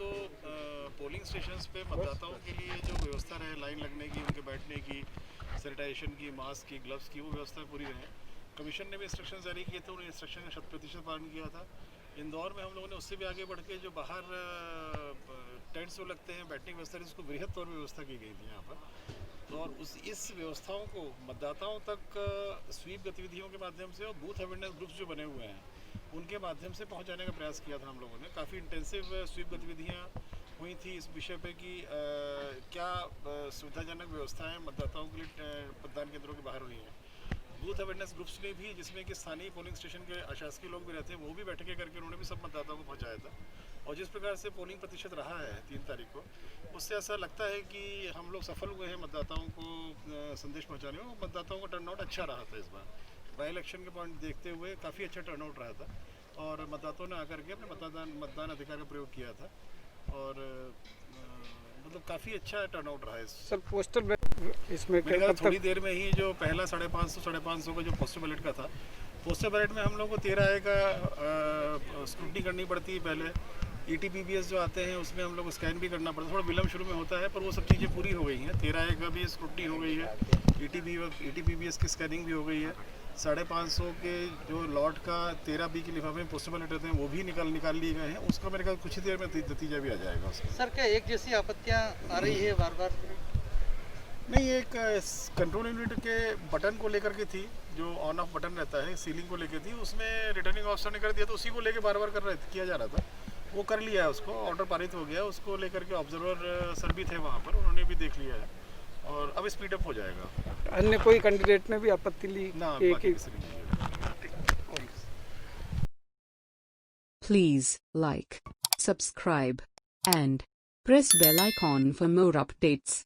तो polling stations पे मतदाताओं के लिए जो व्यवस्था रहे, लाइन लगने की, उनके बैठने की, सैनिटाइजेशन की, मास्क की, ग्लव्स की, वो व्यवस्था पूरी रहे। कमीशन ने भी इंस्ट्रक्शन जारी किए थे, उन्होंने इंस्ट्रक्शन का 100% पालन किया था। इंदौर में हम लोगों ने उससे भी आगे बढ़ के जो बाहर टेंट्स जो लगते हैं, बैठने की व्यवस्था, उसको वृहद तौर पर व्यवस्था की गई थी यहाँ पर। तो और इस व्यवस्थाओं को मतदाताओं तक स्वीप गतिविधियों के माध्यम से और बूथ अवेयरनेस ग्रुप्स जो बने हुए हैं उनके माध्यम से पहुंचाने का प्रयास किया था हम लोगों ने। काफ़ी इंटेंसिव स्वीप गतिविधियां हुई थी इस विषय पे कि क्या सुविधाजनक व्यवस्थाएं मतदाताओं के लिए मतदान केंद्रों के बाहर हुई हैं। बूथ अवेयरनेस ग्रुप्स ने भी, जिसमें कि स्थानीय पोलिंग स्टेशन के अशासकीय लोग भी रहते हैं, वो भी बैठकें करके उन्होंने भी सब मतदाताओं को पहुंचाया था। और जिस प्रकार से पोलिंग प्रतिशत रहा है 3 तारीख को, उससे ऐसा लगता है कि हम लोग सफल हुए हैं मतदाताओं को संदेश पहुंचाने में। मतदाताओं का टर्नआउट अच्छा रहा था इस बार। बाई इलेक्शन के पॉइंट देखते हुए काफ़ी अच्छा टर्नआउट रहा था और मतदाताओं ने आकर के अपने मतदान अधिकार का प्रयोग किया था और मतलब काफ़ी अच्छा टर्नआउट रहा है। सर पोस्टल इसमें थोड़ी देर में ही जो पहला 550 का जो पोस्टल बैलेट का था, पोस्टल बैलेट में हम लोग को 13A का स्क्रूटनी करनी पड़ती है पहले। ETPBS जो आते हैं उसमें हम लोग को स्कैन भी करना पड़ता है, थोड़ा विलम्ब शुरू में होता है, पर वो सब चीज़ें पूरी हो गई हैं। 13A का भी स्क्रूटनी हो गई है, ETPBS की स्कैनिंग भी हो गई है। 550 के जो लॉट का 13B के लिफाफे में पोस्टल बैलेट रहते हैं वो भी निकाल लिए गए हैं। उसका मेरे ख्याल कुछ ही देर में नतीजा भी आ जाएगा उसका। सर क्या एक जैसी आपत्तियाँ आ रही है बार बार? नहीं, एक कंट्रोल यूनिट के बटन को लेकर के थी, जो ऑन ऑफ बटन रहता है सीलिंग को लेकर थी, उसमें रिटर्निंग ऑफिसर ने कर दिया, तो उसी को लेकर बार बार किया जा रहा था। वो कर लिया है, उसको ऑर्डर पारित हो गया। उसको लेकर के ऑब्जर्वर सर भी थे वहाँ पर, उन्होंने भी देख लिया है और अब स्पीडअप हो जाएगा। अन्य कोई कैंडिडेट ने भी आपत्ति ली ना, Please like, subscribe, and press bell icon for more updates.